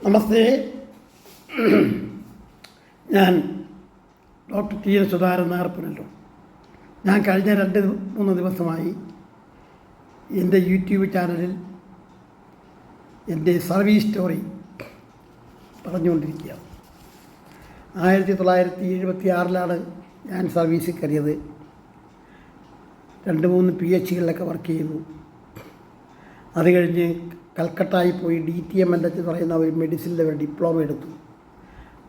നമസ്തേ. ഞാൻ doctor T N Sudhakaran Nair Punalur. ഞാൻ കഴിഞ്ഞ 2-3 ദിവസമായി എൻ്റെ യൂട്യൂബ് ചാനലിൽ എൻ്റെ സർവീസ് സ്റ്റോറി പറഞ്ഞുകൊണ്ടിരിക്കുകയാണ്. 1976 ഞാൻ സർവീസിൽ കയറിയത്. 2-3 PHകളിലൊക്കെ വർക്ക് ചെയ്തു. അത് കഴിഞ്ഞ് കൽക്കട്ടയിൽ പോയി DTMNH എന്ന് പറയുന്ന ഒരു മെഡിസിനിലെ ഒരു ഡിപ്ലോമ എടുത്തു.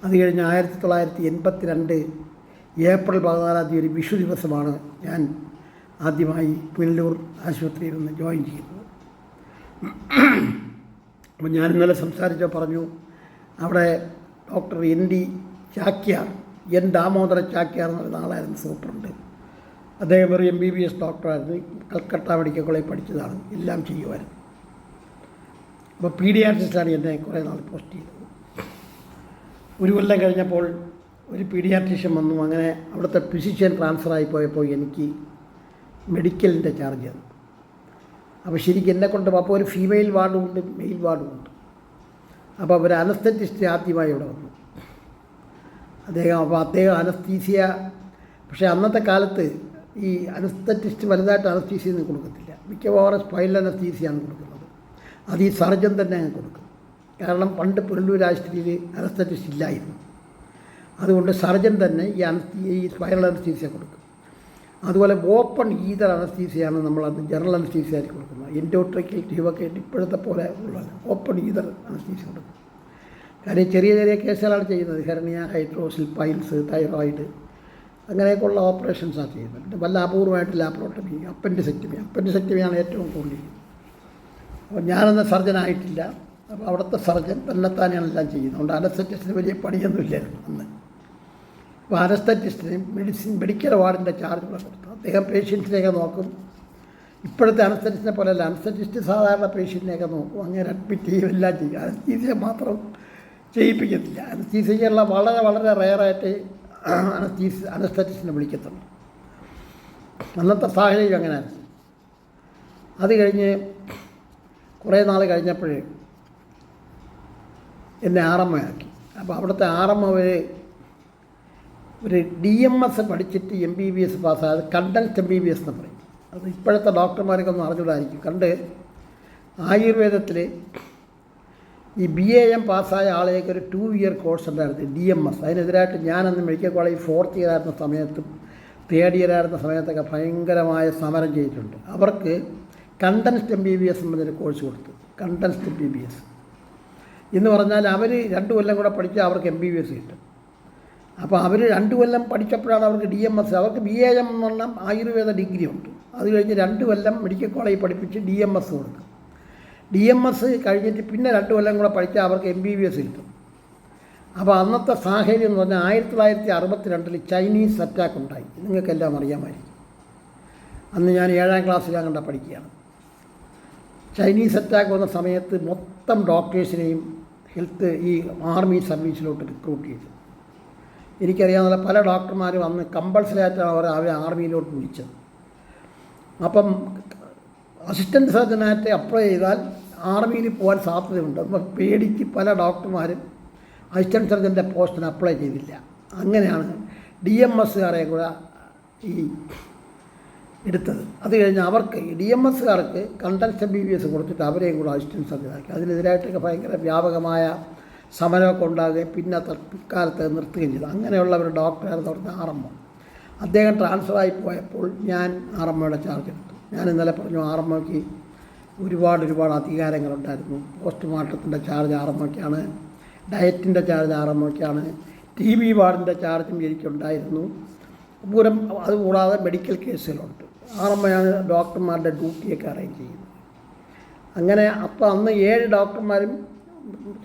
അത് കഴിഞ്ഞ് 1982 ഏപ്രിൽ 14 ഒരു വിഷു ദിവസമാണ് ഞാൻ ആദ്യമായി പുനലൂർ ആശുപത്രിയിൽ നിന്ന് ജോയിൻ ചെയ്തത്. അപ്പോൾ ഞാൻ ഇന്നലെ സംസാരിച്ചപ്പോൾ പറഞ്ഞു, അവിടെ doctor ND Chakyar, N Damodara Chakyar എന്ന് പറയുന്ന ആളായിരുന്നു സൂപ്രണ്ട്. അദ്ദേഹം ഒരു MBBS ഡോക്ടറായിരുന്നു. കൽക്കട്ട മെഡിക്കൽ കോളേജിൽ പഠിച്ചതാണ്, എല്ലാം ചെയ്യുമായിരുന്നു. അപ്പോൾ പീഡിയാട്രിസ്റ്റാണ് എന്നെ കുറേ നാൾ പോസ്റ്റ് ചെയ്തത്. ഒരു കൊല്ലം കഴിഞ്ഞപ്പോൾ ഒരു പീഡിയാട്രീഷ്യൻ വന്നു. അങ്ങനെ അവിടുത്തെ ഫിസിഷ്യൻ ട്രാൻസ്ഫറായി പോയപ്പോൾ എനിക്ക് മെഡിക്കലിൻ്റെ ചാർജ് തന്നു. അപ്പോൾ ശരിക്കും എന്നെക്കൊണ്ട് അപ്പോൾ ഒരു ഫീമെയിൽ വാർഡുമുണ്ട്, മെയിൽ വാർഡുമുണ്ട്. അപ്പോൾ ഒരു അനസ്തറ്റിസ്റ്റ് ആദ്യമായി ഇവിടെ വന്നു. അദ്ദേഹം അനസ്തീസിയ, പക്ഷേ അന്നത്തെ കാലത്ത് ഈ അനസ്തറ്റിസ്റ്റ് വലുതായിട്ട് അനസ്തീസിയൊന്നും കൊടുക്കത്തില്ല. മിക്കവാറും സ്പൈനൽ അനസ്തീസിയാണ് കൊടുക്കുന്നത്. അത് ഈ സർജൻ തന്നെ അങ്ങ് കൊടുക്കും. കാരണം പണ്ട് പുനലൂർ ആശുപത്രിയിൽ അനസ്തറ്റിസ്റ്റ് ഇല്ലായിരുന്നു. അതുകൊണ്ട് സർജൻ തന്നെ ഈ സ്പൈനൽ അനസ്തീസിയ കൊടുക്കും. അതുപോലെ ഓപ്പൺ ഈതർ അനസ്തീസിയാണ് നമ്മളന്ന് ജനറൽ അനസ്തീസിയ ആയിട്ട് കൊടുക്കുന്നത്. എൻഡോട്രക്കിൽ ട്യൂബൊക്കെ ഇപ്പോഴത്തെ പോലെ ഉള്ളത് ഓപ്പൺ ഈതർ അനസ്തീസിയ കൊടുക്കും. കാര്യം ചെറിയ ചെറിയ കേസുകളാണ് ചെയ്യുന്നത്. ഹെർണിയ, ഹൈഡ്രോസിൽ, പൈൽസ്, തൈറോയിഡ്, അങ്ങനെയൊക്കെയുള്ള ഓപ്പറേഷൻസാണ് ചെയ്യുന്നത്. പിന്നെ വല്ല അപൂർവമായിട്ട് ലാപ്രോട്ടമി, അപ്പൻഡിസെക്ടമിയാണ് ഏറ്റവും കൂടുതൽ. അപ്പോൾ ഞാനന്ന് സർജനായിട്ടില്ല. അപ്പോൾ അവിടുത്തെ സർജൻ തന്നെത്താനെയാണ് എല്ലാം ചെയ്യുന്നത്. അതുകൊണ്ട് അനസ്തറ്റിസ്റ്റിന് വലിയ പണിയൊന്നുമില്ലായിരുന്നു അന്ന്. അപ്പോൾ അനസ്തറ്റിസ്റ്റിന് മെഡിക്കൽ വാർഡിൻ്റെ ചാർജ് കൊടുത്തു. അദ്ദേഹം പേഷ്യൻസിനെയൊക്കെ നോക്കും. ഇപ്പോഴത്തെ അനസ്തറ്റിസ്റ്റിനെ പോലെയല്ല. അനസ്തറ്റിസ്റ്റ് സാധാരണ പേഷ്യൻറ്റിനെയൊക്കെ നോക്കും, അങ്ങനെ അഡ്മിറ്റ് ചെയ്യും, എല്ലാം ചെയ്യും. അനസ്തീസിയ മാത്രം ചെയ്യിപ്പിക്കത്തില്ല. അനസ്തീസിയുള്ള വളരെ വളരെ റെയറായിട്ട് അനസ്തറ്റിസ്റ്റിനെ വിളിക്കത്തുള്ളൂ. അന്നത്തെ സാഹചര്യം അങ്ങനെയാണ്. അത് കഴിഞ്ഞ് കുറേ നാൾ കഴിഞ്ഞപ്പോഴേ എന്നെ RMO ആക്കി. അപ്പോൾ അവിടുത്തെ RMO ഒരു DMS പഠിച്ചിട്ട് MBBS പാസ്സായത്, കണ്ടൻസ്ഡ് MBBS എന്ന് പറയും. അത് ഇപ്പോഴത്തെ ഡോക്ടർമാർക്കൊന്നും അറിഞ്ഞുകൂടായിരിക്കും. ആയുർവേദത്തിൽ ഈ BAM പാസ്സായ ആളെയൊക്കെ ഒരു 2 ഇയർ കോഴ്സ് ഉണ്ടായിരുന്നു, DMS. അതിനെതിരായിട്ട് ഞാനന്ന് മെഡിക്കൽ കോളേജ് 4th ഇയർ ആയിരുന്ന സമയത്തും 3rd ഇയർ ആയിരുന്ന സമയത്തൊക്കെ ഭയങ്കരമായ സമരം ചെയ്തിട്ടുണ്ട്. അവർക്ക് കണ്ടൻസ്ഡ് MBBS എന്നൊരു കോഴ്സ് കൊടുത്തു. കണ്ടൻസ്ഡ് MBBS എന്ന് പറഞ്ഞാൽ അവർ 2 കൊല്ലം കൂടെ പഠിച്ചാൽ അവർക്ക് MBBS കിട്ടും. അപ്പോൾ അവർ 2 കൊല്ലം പഠിച്ചപ്പോഴാണ് അവർക്ക് DMS. അവർക്ക് BAM എന്ന് പറഞ്ഞാൽ ആയുർവേദ ഡിഗ്രി ഉണ്ട്. അത് കഴിഞ്ഞ് 2 കൊല്ലം മെഡിക്കൽ കോളേജിൽ പഠിപ്പിച്ച് DMS കൊടുക്കും. DMS കഴിഞ്ഞിട്ട് പിന്നെ 2 കൊല്ലം കൂടെ പഠിച്ചാൽ അവർക്ക് MBBS കിട്ടും. അപ്പോൾ അന്നത്തെ സാഹചര്യം എന്ന് പറഞ്ഞാൽ 1962 ചൈനീസ് അറ്റാക്ക് ഉണ്ടായി. നിങ്ങൾക്കെല്ലാം അറിയാമായിരിക്കും. അന്ന് ഞാൻ 7ാം ക്ലാസ്സിലാണ് കണ്ട പഠിക്കുകയാണ്. ചൈനീസ് അറ്റാക്ക് വന്ന സമയത്ത് മൊത്തം ഡോക്ടേഴ്സിനെയും ഈ ആർമി സർവീസിലോട്ട് റിക്രൂട്ട് ചെയ്തു. എനിക്കറിയാവുന്ന പല ഡോക്ടർമാരും അന്ന് കമ്പൾസറി ആയിട്ടാണ് അവരെ ആർമിയിലോട്ട് വിളിച്ചത്. അപ്പം അസിസ്റ്റൻറ്റ് സർജനായിട്ട് അപ്ലൈ ചെയ്താൽ ആർമിയിൽ പോകാൻ സാധ്യതയുണ്ട്. അപ്പോൾ പേടിച്ച് പല ഡോക്ടർമാരും അസിസ്റ്റൻറ്റ് സർജൻ്റെ പോസ്റ്റിന് അപ്ലൈ ചെയ്തില്ല. അങ്ങനെയാണ് DMSകാരെ കൂടെ ഈ എടുത്തത്. അത് കഴിഞ്ഞ് അവർക്ക് DMSകാർക്ക് കണ്ടൻസ്ഡ് MBBS കൊടുത്തിട്ട് അവരെയും കൂടെ അസിസ്റ്റൻറ്റ് സർജനാക്കി. അതിനെതിരായിട്ടൊക്കെ ഭയങ്കര വ്യാപകമായ സമരമൊക്കെ ഉണ്ടാകുകയും പിന്നെ പിൽക്കാലത്ത് നിർത്തുകയും ചെയ്തു. അങ്ങനെയുള്ള ഒരു ഡോക്ടറായിരുന്നു അവിടുത്തെ RMO. അദ്ദേഹം ട്രാൻസ്ഫറായി പോയപ്പോൾ ഞാൻ RMOയുടെ ചാർജ് എടുത്തു. ഞാൻ ഇന്നലെ പറഞ്ഞു, RMOയ്ക്ക് ഒരുപാട് അധികാരങ്ങളുണ്ടായിരുന്നു. പോസ്റ്റ്മോർട്ടത്തിൻ്റെ ചാർജ് RMOയ്ക്കാണ്, ഡയറ്റിൻ്റെ ചാർജ് RMOയ്ക്കാണ്, TB വാർഡിൻ്റെ ചാർജും എനിക്കുണ്ടായിരുന്നു. അതുകൂടാതെ മെഡിക്കൽ കേസുകളുണ്ട്. RMOയാണ് ഡോക്ടർമാരുടെ ഡ്യൂട്ടിയൊക്കെ അറേഞ്ച് ചെയ്യുന്നത്. അങ്ങനെ അപ്പോൾ അന്ന് 7 ഡോക്ടർമാരും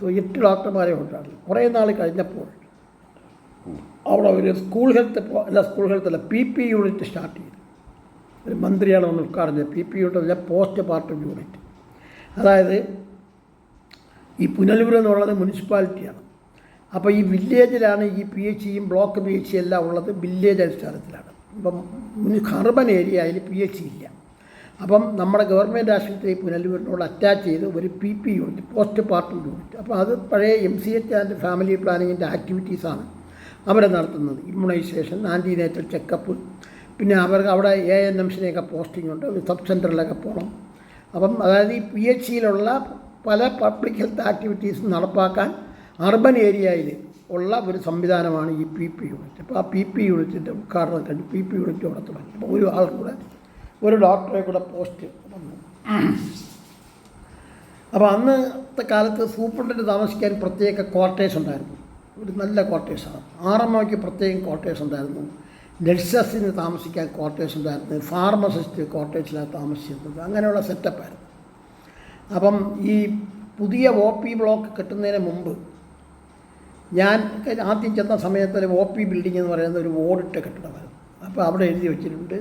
8 ഡോക്ടർമാരെ ഉണ്ടായിരുന്നു. കുറേ നാൾ കഴിഞ്ഞപ്പോൾ അവിടെ ഒരു സ്കൂൾ ഹെൽത്തല്ല PP യൂണിറ്റ് സ്റ്റാർട്ട് ചെയ്തു. ഒരു മന്ത്രിയാണ് ഒന്ന് ഉദ്ഘാടനം ചെയ്തത്. PP യൂണിറ്റ് പറഞ്ഞാൽ പോസ്റ്റ് പാർട്ടം യൂണിറ്റ്. അതായത് ഈ പുനലൂർ എന്ന് പറയുന്നത് മുനിസിപ്പാലിറ്റിയാണ്. അപ്പോൾ ഈ വില്ലേജിലാണ് ഈ PHയും ബ്ലോക്ക് PH എല്ലാം ഉള്ളത്. വില്ലേജ് അടിസ്ഥാനത്തിലാണ്. ഇപ്പം അർബൻ ഏരിയയിൽ PH ഇല്ല. അപ്പം നമ്മുടെ ഗവൺമെൻറ് ആശുപത്രി പുനലൂരിനോട് അറ്റാച്ച് ചെയ്ത് ഒരു PP unit, post partum unit. അപ്പോൾ അത് പഴയ MCH ആൻഡ് ഫാമിലി പ്ലാനിങ്ങിൻ്റെ ആക്ടിവിറ്റീസാണ് അവരെ നടത്തുന്നത്. ഇമ്മ്യൂണൈസേഷൻ, ആൻറ്റിനേറ്റൽ ചെക്കപ്പ്, പിന്നെ അവർക്ക് അവിടെ ANMസിനെയൊക്കെ പോസ്റ്റിംഗ് ഉണ്ട്, സബ് സെൻറ്ററിലൊക്കെ പോകണം. അപ്പം അതായത് ഈ PHCയിലുള്ള പല പബ്ലിക് ഹെൽത്ത് ആക്ടിവിറ്റീസും നടപ്പാക്കാൻ അർബൻ ഏരിയയിൽ ഉള്ള ഒരു സംവിധാനമാണ് ഈ PP യൂണിറ്റ്. അപ്പോൾ ആ PP യൂണിറ്റിൻ്റെ ഉദ്ഘാടനം കഴിഞ്ഞ് PP യൂണിറ്റ് അവിടെ തുടങ്ങി. അപ്പോൾ ഒരു ആൾ കൂടെ, ഒരു ഡോക്ടറെ കൂടെ പോസ്റ്റ് വന്നു. അപ്പോൾ അന്നത്തെ കാലത്ത് സൂപ്രണ്ടിന് താമസിക്കാൻ പ്രത്യേക ക്വാർട്ടേഴ്സ് ഉണ്ടായിരുന്നു. ഒരു നല്ല ക്വാർട്ടേഴ്സാണ്. RMOയ്ക്ക് പ്രത്യേകം ക്വാർട്ടേഴ്സ് ഉണ്ടായിരുന്നു, നഴ്സസിന് താമസിക്കാൻ ക്വാർട്ടേഴ്സ് ഉണ്ടായിരുന്നു, ഫാർമസിസ്റ്റ് ക്വാർട്ടേഴ്സിലാണ് താമസിച്ചിരുന്നത്. അങ്ങനെയുള്ള സെറ്റപ്പായിരുന്നു. അപ്പം ഈ പുതിയ OP ബ്ലോക്ക് കെട്ടുന്നതിന് മുമ്പ് ഞാൻ ആദ്യം ചെന്ന സമയത്ത് OP ബിൽഡിംഗ് എന്ന് പറയുന്ന ഒരു ഓടിട്ട കെട്ടിടമായിരുന്നു. അപ്പോൾ അവിടെ എഴുതി വെച്ചിട്ടുണ്ട്,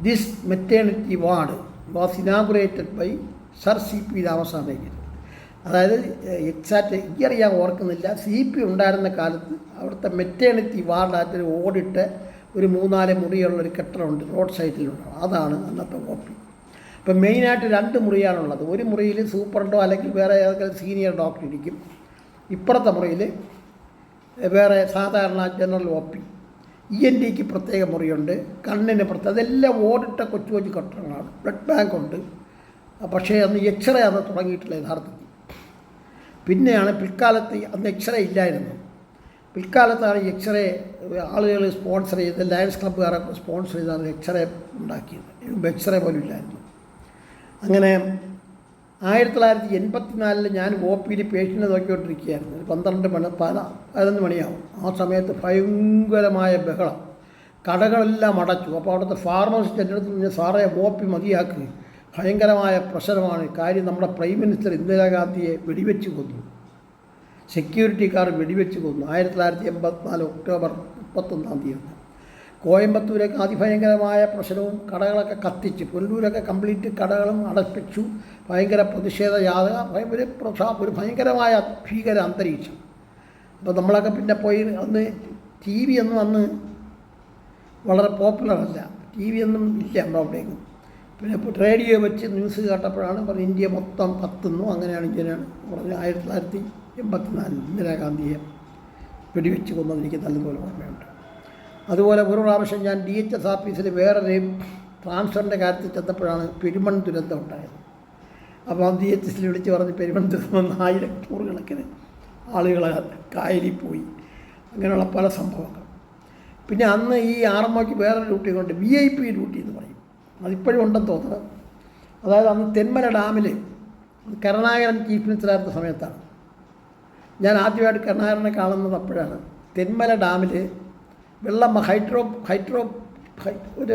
this maternity ward was inaugurated by sir CP Ramaswamy. അതായത് എക്സാക്റ്റ് ഇയർ ഞാൻ ഓർക്കുന്നില്ല. CP ഉണ്ടായിരുന്ന കാലത്ത് അവിടുത്തെ മെറ്റേണിറ്റി വാർഡായിട്ടൊരു ഓടിട്ട് ഒരു 3-4 മുറിയുള്ളൊരു കെട്ടിടമുണ്ട്, റോഡ് സൈഡിലുണ്ടാവും. അതാണ് അന്നത്തെ OP. ഇപ്പം മെയിനായിട്ട് 2 മുറിയാണുള്ളത്. ഒരു മുറിയിൽ സൂപ്രണ്ടോ അല്ലെങ്കിൽ വേറെ ഏതെങ്കിലും സീനിയർ ഡോക്ടർ ഇരിക്കും. ഇപ്പുറത്തെ മുറിയിൽ വേറെ സാധാരണ ജനറൽ OP. ENTക്ക് പ്രത്യേക മുറിയുണ്ട്, കണ്ണിന് പ്രത്യേക, അതെല്ലാം ഓടിട്ട കൊച്ചു കൊച്ചു കെട്ടിടങ്ങളാണ്. ബ്ലഡ് ബാങ്ക് ഉണ്ട്. പക്ഷേ അന്ന് എക്സ്റേ അന്ന് തുടങ്ങിയിട്ടില്ല യഥാർത്ഥത്തിൽ. പിന്നെയാണ് പിൽക്കാലത്ത്, അന്ന് എക്സ്റേ ഇല്ലായിരുന്നു. പിൽക്കാലത്താണ് എക്സ്റേ ആളുകൾ സ്പോൺസർ ചെയ്ത്, ലയൺസ് ക്ലബ്ബുകാരൊക്കെ സ്പോൺസർ ചെയ്താണ് എക്സ്റേ ഉണ്ടാക്കിയത്. എക്സ്റേ പോലും ഇല്ലായിരുന്നു. അങ്ങനെ 1984 ഞാൻ OPയിൽ പേഷ്യൻ്റ് നോക്കിക്കൊണ്ടിരിക്കുകയായിരുന്നു. 11 മണിയാവും. ആ സമയത്ത് ഭയങ്കരമായ ബഹളം, കടകളെല്ലാം അടച്ചു. അപ്പോൾ അവിടുത്തെ ഫാർമസിസ്റ്റ് എൻ്റെ അടുത്ത് പറഞ്ഞ്, സാറേ OP മതിയാക്കി, ഭയങ്കരമായ പ്രശ്നമാണ്. കാര്യം നമ്മുടെ പ്രൈം മിനിസ്റ്റർ ഇന്ദിരാഗാന്ധിയെ വെടിവെച്ച് കൊന്നു, സെക്യൂരിറ്റിക്കാർ വെടിവെച്ച് കൊന്നു. 1984 ഒക്ടോബർ 31 കോയമ്പത്തൂരൊക്കെ അതിഭയങ്കരമായ പ്രശ്നവും, കടകളൊക്കെ കത്തിച്ച്, പുനലൂരൊക്കെ കംപ്ലീറ്റ് കടകളും അടപ്പിച്ചു. ഭയങ്കര പ്രതിഷേധ യാത, ഒരു ഭയങ്കരമായ ഭീകര അന്തരീക്ഷം. അപ്പോൾ നമ്മളൊക്കെ പിന്നെ പോയി, അന്ന് TV ഒന്നും അന്ന് വളരെ പോപ്പുലറല്ല, TV ഒന്നും ഇല്ല നമ്മുടെ അവിടെയൊന്നും. പിന്നെ റേഡിയോ വെച്ച് ന്യൂസ് കേട്ടപ്പോഴാണ് പറഞ്ഞ് ഇന്ത്യ മൊത്തം കത്തുന്നു, അങ്ങനെയാണ് ഇങ്ങനെയാണ് പറഞ്ഞ്. 1984 ഇന്ദിരാഗാന്ധിയെ വെടിവെച്ച് കൊന്നത് എനിക്ക് നല്ലപോലെ ഓർമ്മയുണ്ട്. അതുപോലെ ഒരു പ്രാവശ്യം ഞാൻ DHS ഓഫീസിൽ വേറൊരു ട്രാൻസ്ഫറിൻ്റെ കാര്യത്തിൽ ചെന്നപ്പോഴാണ് പെരുമൺ ദുരന്തം ഉണ്ടായത്. അപ്പോൾ DHSൽ വിളിച്ച് പറഞ്ഞ് പെരുമൺ ദുരന്തം വന്ന് 1000 കണക്കിന് ആളുകൾ കായലിൽ പോയി. അങ്ങനെയുള്ള പല സംഭവങ്ങൾ. പിന്നെ അന്ന് ഈ RMOയ്ക്ക് വേറൊരു ഡ്യൂട്ടി കൊണ്ട് VIP ഡ്യൂട്ടി എന്ന് പറയും. അതിപ്പോഴും ഉണ്ടെന്ന് തോന്നുന്നത്. അതായത് അന്ന് തെന്മല ഡാമിൽ കരുണാകരൻ ചീഫ് മിനിസ്റ്ററായിരുന്ന സമയത്താണ് ഞാൻ ആദ്യമായിട്ട് കരുണാകരനെ കാണുന്നത്. അപ്പോഴാണ് തെന്മല ഡാമിൽ വെള്ളം ഒരു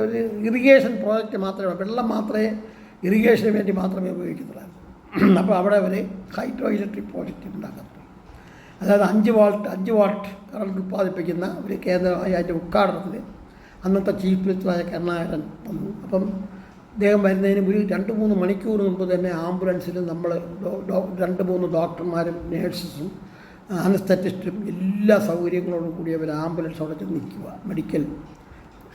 ഇറിഗേഷൻ പ്രോജക്റ്റ് മാത്രമേ, വെള്ളം മാത്രമേ ഇറിഗേഷന് വേണ്ടി മാത്രമേ ഉപയോഗിക്കുന്നുള്ളായിരുന്നു. അപ്പോൾ അവിടെ ഒരു ഹൈഡ്രോ ഇലക്ട്രിക് പ്രോജക്റ്റ് ഉണ്ടാക്കുന്നു. അതായത് 5 വാട്ട് കറണ്ട് ഉൽപ്പാദിപ്പിക്കുന്ന ഒരു കേന്ദ്രമായി. അതിൻ്റെ ഉദ്ഘാടനത്തിൽ അന്നത്തെ ചീഫ് മിനിസ്റ്ററായ കരുണാകരൻ വന്നു. അപ്പം അദ്ദേഹം വരുന്നതിന് ഒരു 2-3 മണിക്കൂർ മുമ്പ് തന്നെ ആംബുലൻസിൽ നമ്മൾ 2-3 ഡോക്ടർമാരും നേഴ്സസും അനസ്തറ്റിസ്റ്റും എല്ലാ സൗകര്യങ്ങളോടും കൂടി അവർ ആംബുലൻസ് അവിടെ ചെന്ന് നിൽക്കുക, മെഡിക്കൽ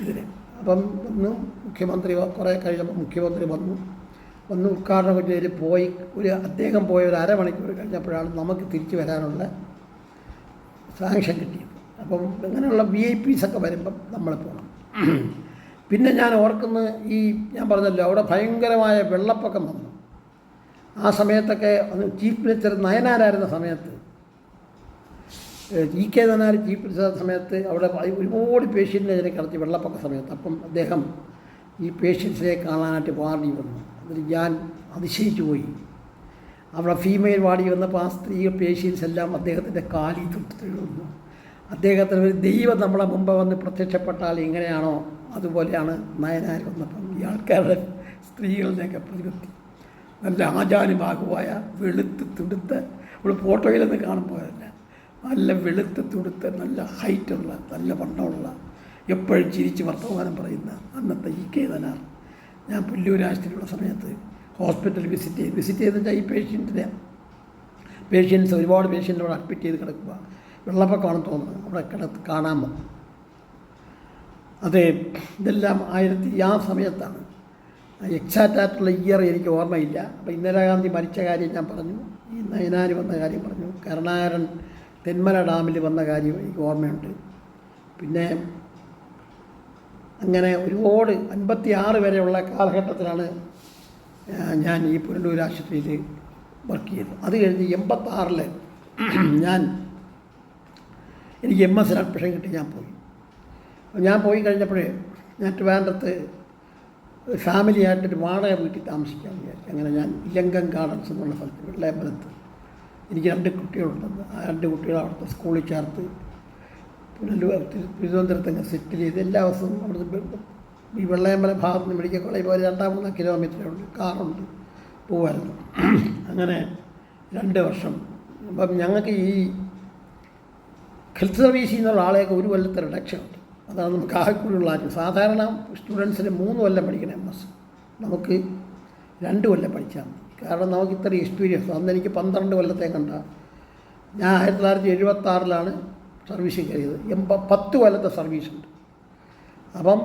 ഇതിന്. അപ്പം വന്നു മുഖ്യമന്ത്രി, കുറേ കഴിഞ്ഞപ്പോൾ മുഖ്യമന്ത്രി വന്ന് ഉദ്ഘാടനം ചെയ്ത് പോയി. അദ്ദേഹം പോയ ഒരു അരമണിക്കൂർ കഴിഞ്ഞപ്പോഴാണ് നമുക്ക് തിരിച്ചു വരാനുള്ള സാങ്ഷൻ കിട്ടിയത്. അപ്പം ഇങ്ങനെയുള്ള VIPs ഒക്കെ വരുമ്പം നമ്മൾ പോകണം. പിന്നെ ഞാൻ ഓർക്കുന്ന, ഞാൻ പറഞ്ഞല്ലോ അവിടെ ഭയങ്കരമായ വെള്ളപ്പൊക്കം വന്നു. ആ സമയത്തൊക്കെ ചീഫ് മിനിസ്റ്റർ നയനാരായിരുന്ന സമയത്ത്, EK നയനാർ ചീഫ് മിനിസ്റ്റർ സമയത്ത് അവിടെ ഒരുപാട് പേഷ്യൻറ്റിനെ ഇതിനെ കിടത്തി വെള്ളപ്പൊക്ക സമയത്ത്. അപ്പം അദ്ദേഹം ഈ പേഷ്യൻസിനെ കാണാനായിട്ട് വാർഡിൽ വന്നു. അതിൽ ഞാൻ അതിശയിച്ചു പോയി. അവിടെ ഫീമെയിൽ വാർഡിൽ വന്നപ്പോൾ ആ സ്ത്രീ പേഷ്യൻസ് എല്ലാം അദ്ദേഹത്തിൻ്റെ കാലിൽ തൊട്ട്. അദ്ദേഹത്തിന് ഒരു ദൈവം നമ്മളെ മുമ്പ് വന്ന് പ്രത്യക്ഷപ്പെട്ടാൽ എങ്ങനെയാണോ അതുപോലെയാണ് നയനാർ വന്നപ്പം ഈ ആൾക്കാരുടെ സ്ത്രീകളുടെയൊക്കെ പ്രതിപത്തി. നല്ല ആചാനുഭാഗമായ വെളുത്ത് തുടുത്ത്, നമ്മൾ ഫോട്ടോയിലൊന്നും കാണുമ്പോഴല്ല, നല്ല വെളുത്ത് തുടുത്ത്, നല്ല ഹൈറ്റുള്ള, നല്ല വണ്ണമുള്ള, എപ്പോഴും ചിരിച്ച് വർത്തമാനം പറയുന്ന അന്നത്തെ EK നയനാർ. ഞാൻ പുല്ലൂർ ആശുപത്രിയിലുള്ള സമയത്ത് ഹോസ്പിറ്റൽ വിസിറ്റ് ചെയ്തെന്ന് വെച്ചാൽ ഈ പേഷ്യൻസ് ഒരുപാട് പേഷ്യൻ്റ് അവിടെ അഡ്മിറ്റ് ചെയ്ത് കിടക്കുക. വെള്ളപ്പൊക്കമാണെന്ന് തോന്നുന്നത്. അവിടെ കാണാൻ അതെ, ഇതെല്ലാം ആ സമയത്താണ്. എക്സാക്റ്റായിട്ടുള്ള ഇയർ എനിക്ക് ഓർമ്മയില്ല. അപ്പോൾ ഇന്ദിരാഗാന്ധി മരിച്ച കാര്യം ഞാൻ പറഞ്ഞു, ഈ നയനാർ വന്ന കാര്യം പറഞ്ഞു, കരുണാകരൻ തെന്മല ഡാമിൽ വന്ന കാര്യം എനിക്ക് ഓർമ്മയുണ്ട്. പിന്നെ അങ്ങനെ ഒരുപാട് 56 വരെയുള്ള കാലഘട്ടത്തിലാണ് ഞാൻ ഈ പുനലൂർ ആശുപത്രിയിൽ വർക്ക് ചെയ്തത്. അത് കഴിഞ്ഞ് 86 എനിക്ക് MS അഡ്മിഷൻ കിട്ടി. ഞാൻ പോയി കഴിഞ്ഞപ്പോഴേ ഞാൻ ട്രിവാൻഡ്രത്ത് ഫാമിലിയായിട്ടൊരു വാടക വീട്ടിൽ താമസിക്കാൻ വിചാരിച്ചു. അങ്ങനെ ഞാൻ ഇലങ്കം ഗാർഡൻസ് എന്നുള്ള സ്ഥലത്ത് വെള്ളയമ്പലത്ത് എനിക്ക് 2 കുട്ടികളുണ്ടെന്ന്. ആ 2 കുട്ടികളെ അവിടുത്തെ സ്കൂളിൽ ചേർത്ത് തിരുവനന്തപുരത്തങ്ങ് സെറ്റിൽ ചെയ്ത് എല്ലാ ദിവസവും അവിടുത്തെ ഈ വെള്ളയമ്പലം ഭാഗത്ത് നിന്ന് മെഡിക്കൽ കോളേജ് പോലെ 2-3 കിലോമീറ്ററേ ഉണ്ട്, കാറുണ്ട്, പോകുമായിരുന്നു. അങ്ങനെ 2 വർഷം. അപ്പം ഞങ്ങൾക്ക് ഈ ഹെൽത്ത് സർവീസിൽ നിന്നുള്ള ആളെയൊക്കെ 1 കൊല്ലത്തെ റിഡക്ഷൻ ഉണ്ട്. അതാണ് നമുക്ക് ആകെക്കൂടിയുള്ള ആദ്യം. സാധാരണ സ്റ്റുഡൻസിന് 3 കൊല്ലം പഠിക്കണം MS, നമുക്ക് 2 കൊല്ലം പഠിച്ചാൽ മതി. കാരണം നമുക്ക് ഇത്ര എക്സ്പീരിയൻസ്. അന്ന് എനിക്ക് 12 കൊല്ലത്തെ കണ്ട. ഞാൻ 1976 സർവീസിൽ കയറിയത്. 10 കൊല്ലത്തെ സർവീസുണ്ട്. അപ്പം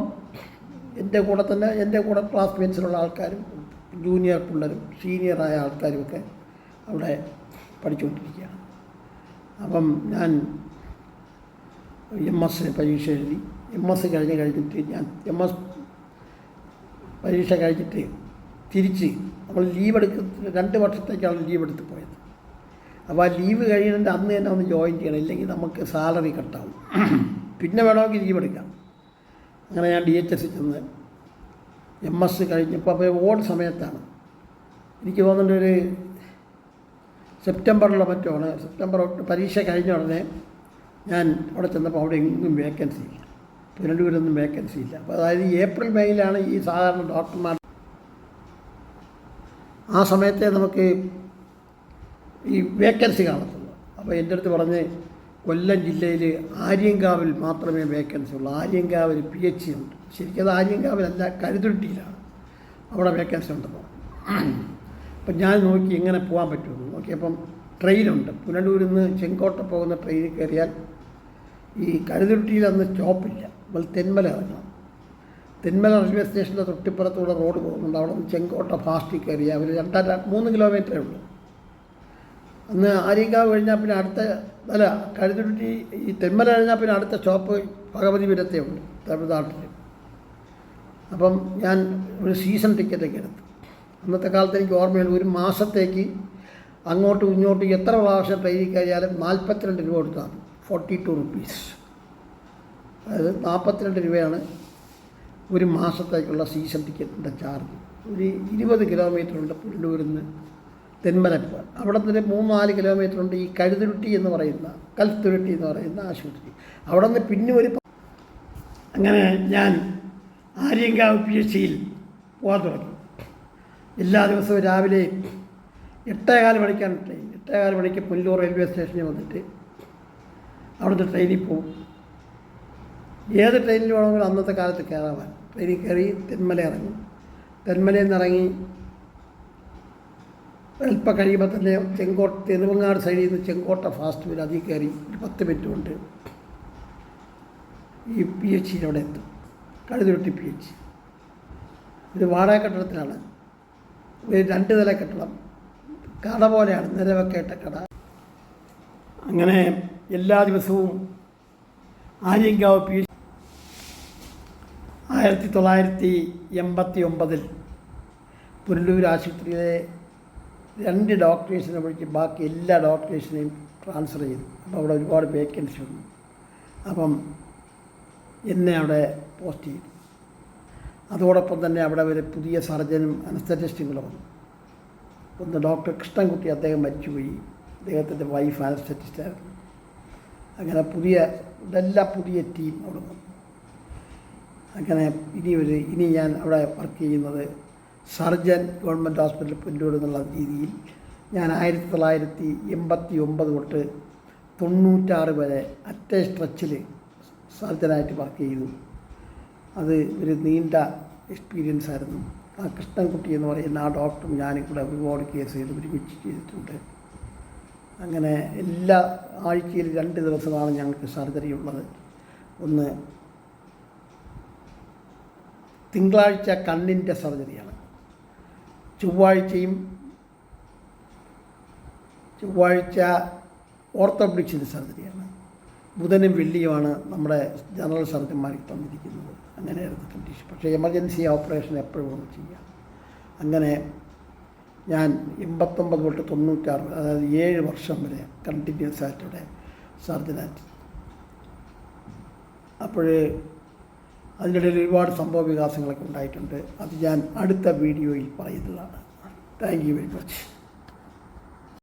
എൻ്റെ കൂടെ ക്ലാസ്മേറ്റ്സിലുള്ള ആൾക്കാരും ജൂനിയർ പിള്ളേരും സീനിയറായ ആൾക്കാരുമൊക്കെ അവിടെ പഠിച്ചുകൊണ്ടിരിക്കുകയാണ്. അപ്പം ഞാൻ MS പരീക്ഷ എഴുതി. MS കഴിഞ്ഞിട്ട് ഞാൻ MS പരീക്ഷ കഴിഞ്ഞിട്ട് തിരിച്ച് നമ്മൾ ലീവ് 2 വർഷത്തേക്കാണ് ലീവ് എടുത്ത് പോയത്. അപ്പോൾ ആ ലീവ് കഴിയുന്നതിൻ്റെ അന്ന് തന്നെ ഒന്ന് ജോയിൻ ചെയ്യണം, ഇല്ലെങ്കിൽ നമുക്ക് സാലറി കട്ടാവും. പിന്നെ വേണമെങ്കിൽ ലീവ് എടുക്കാം. അങ്ങനെ ഞാൻ DHS ചെന്ന് MS കഴിഞ്ഞപ്പോൾ അപ്പോൾ ഓട് സമയത്താണ്. എനിക്ക് തോന്നുന്നുണ്ട് ഒരു സെപ്റ്റംബറിലോ മറ്റോ ആണ്. സെപ്റ്റംബർ പരീക്ഷ കഴിഞ്ഞ ഉടനെ ഞാൻ അവിടെ ചെന്നപ്പോൾ അവിടെ എങ്ങും വേക്കൻസി ഇല്ല, പുനലൂരൊന്നും വേക്കൻസി ഇല്ല. അപ്പോൾ അതായത് ഏപ്രിൽ മെയിലാണ് ഈ സാധാരണ ഡോക്ടർമാർ. ആ സമയത്തെ നമുക്ക് ഈ വേക്കൻസി കാണത്തുള്ളൂ. അപ്പോൾ എൻ്റെ അടുത്ത് പറഞ്ഞ് കൊല്ലം ജില്ലയിൽ ആര്യങ്കാവിൽ മാത്രമേ വേക്കൻസി ഉള്ളൂ. ആര്യങ്കാവിൽ PH ഉണ്ട്. ശരിക്കും അത് ആര്യങ്കാവിലല്ല, കരുതുരുട്ടിയിലാണ്. അവിടെ വേക്കൻസി ഉണ്ടെന്ന് പറഞ്ഞു. അപ്പം ഞാൻ നോക്കി എങ്ങനെ പോകാൻ പറ്റുമെന്ന് നോക്കിയപ്പം ട്രെയിനുണ്ട്. പുനലൂരിൽ നിന്ന് ചെങ്കോട്ട പോകുന്ന ട്രെയിനിൽ കയറിയാൽ ഈ കരുതുരുട്ടിയിൽ അന്ന് സ്റ്റോപ്പില്ല. നമ്മൾ തെന്മല ഇറങ്ങണം. തെന്മല റെയിൽവേ സ്റ്റേഷൻ്റെ തൊട്ടിപ്പുറത്തൂടെ റോഡ് പോകുന്നുണ്ട്. അവിടെ നിന്ന് ചെങ്കോട്ട ഫാസ്റ്റിൽ കയറി അവർ 3 കിലോമീറ്ററേ ഉള്ളൂ. അന്ന് ആര്യങ്കാവ് കഴിഞ്ഞാൽ പിന്നെ കരുതുരുട്ടി ഈ തെന്മല കഴിഞ്ഞാൽ പിന്നെ അടുത്ത സ്റ്റോപ്പ് ഭഗവതിപുരത്തേ ഉണ്ട്, തമിഴ്നാട്ടിൽ. അപ്പം ഞാൻ ഒരു സീസൺ ടിക്കറ്റൊക്കെ എടുത്തു. അന്നത്തെ കാലത്ത് എനിക്ക് ഓർമ്മയുണ്ട്, 1 മാസത്തേക്ക് അങ്ങോട്ടും ഇങ്ങോട്ടും എത്ര പ്രാവശ്യം ട്രെയിനിൽ കയറിയാലും 42 രൂപ കൊടുത്താൽ 42 റുപ്പീസ്. അതായത് 42 രൂപയാണ് 1 മാസത്തേക്കുള്ള സീസൺ ടിക്കറ്റിൻ്റെ ചാർജ്. ഒരു 20 കിലോമീറ്റർ ഉണ്ട് പുനലൂരിൽ നിന്ന് തെന്മല പോകാൻ. അവിടെ നിന്ന് 3-4 കിലോമീറ്റർ ഉണ്ട് ഈ കൽത്തുരുട്ടി എന്ന് പറയുന്ന ആശുപത്രി. അവിടെ നിന്ന് പിന്നെ അങ്ങനെ ഞാൻ ആര്യങ്കാവ് PHയിൽ പോകാൻ തുടങ്ങി. എല്ലാ ദിവസവും രാവിലെ 8:15 മണിക്കാണ് ട്രെയിൻ. 8:15 മണിക്ക് പുനലൂർ റെയിൽവേ സ്റ്റേഷനിൽ വന്നിട്ട് അവിടുത്തെ ട്രെയിനിൽ പോകും. ഏത് ട്രെയിനിൽ വേണമെങ്കിലും അന്നത്തെ കാലത്ത് കയറാൻ. ട്രെയിനിൽ കയറി തെന്മല ഇറങ്ങി. തെന്മലയിൽ നിന്ന് ഇറങ്ങി അല്പം കഴിയുമ്പോൾ തന്നെ തെലുവങ്ങാട് സൈഡിൽ നിന്ന് ചെങ്കോട്ട ഫാസ്റ്റ് വരും. അതിൽ കയറി ഒരു 10 മിനിറ്റ് കൊണ്ട് ഈ PHയിൽ അവിടെ എത്തും. കഴുതുരുട്ടി PH. ഇത് വാടക കെട്ടിടത്തിലാണ്. ഒരു 2 നില കെട്ടിടം, കട പോലെയാണ്, നിലവൊക്കെയിട്ട കട. അങ്ങനെ എല്ലാ ദിവസവും ആര്യങ്കാവ് PH 1989 പുനലൂർ ആശുപത്രിയിലെ 2 ഡോക്ടേഴ്സിനെ വിളിച്ച് ബാക്കി എല്ലാ ഡോക്ടേഴ്സിനെയും ട്രാൻസ്ഫർ ചെയ്തു. അപ്പോൾ അവിടെ ഒരുപാട് വേക്കൻസി വന്നു. അപ്പം എന്നെ അവിടെ പോസ്റ്റ് ചെയ്തു. അതോടൊപ്പം തന്നെ അവിടെ ഒരു പുതിയ സർജനും അനസ്തറ്റിസ്റ്റുകളും വന്നു. ഒന്ന് ഡോക്ടർ കൃഷ്ണൻകുട്ടി, അദ്ദേഹം മരിച്ചുപോയി. അദ്ദേഹത്തിൻ്റെ വൈഫ് അനസ്തറ്റിസ്റ്റായിരുന്നു. അങ്ങനെ ഇതെല്ലാം പുതിയ ടീം അവിടെ വന്നു. അങ്ങനെ ഇനി ഞാൻ അവിടെ വർക്ക് ചെയ്യുന്നത് സർജൻ ഗവൺമെൻറ് ഹോസ്പിറ്റൽ പുനലൂർ എന്നുള്ള രീതിയിൽ ഞാൻ 1989 തൊട്ട് 96 വരെ അറ്റേ സ്ട്രെച്ചിൽ സർജനായിട്ട് വർക്ക് ചെയ്തു. അത് ഒരു നീണ്ട എക്സ്പീരിയൻസ് ആയിരുന്നു. ആ കൃഷ്ണൻകുട്ടി എന്ന് പറയുന്ന ആ ഡോക്ടറും ഞാനും കൂടെ ഒരുപാട് കേസുകൾ ഒരുമിച്ച് ചെയ്തിട്ടുണ്ട്. അങ്ങനെ എല്ലാ ആഴ്ചയിൽ 2 ദിവസമാണ് ഞങ്ങൾക്ക് സർജറി ഉള്ളത്. ഒന്ന് തിങ്കളാഴ്ച കണ്ണിൻ്റെ സർജറിയാണ്, ചൊവ്വാഴ്ച ഓർത്തോപെഡിക്സിൻ്റെ സർജറിയാണ്. ബുധനും വെള്ളിയുമാണ് നമ്മുടെ ജനറൽ സർജന്മാർക്ക് തന്നിരിക്കുന്നത്. അങ്ങനെയായിരുന്നു കണ്ടീഷൻ. പക്ഷേ എമർജൻസി ഓപ്പറേഷൻ എപ്പോഴും ഒന്ന് ചെയ്യാം. അങ്ങനെ ഞാൻ 89 തൊട്ട് 96, അതായത് 7 വർഷം വരെ കണ്ടിന്യൂസ് ആയിട്ടിവിടെ സർജനായിട്ട്. അപ്പോൾ അതിനിടയിൽ ഒരുപാട് സംഭവ വികാസങ്ങളൊക്കെ ഉണ്ടായിട്ടുണ്ട്. അത് ഞാൻ അടുത്ത വീഡിയോയിൽ പറയുന്നതാണ്. Thank you very much.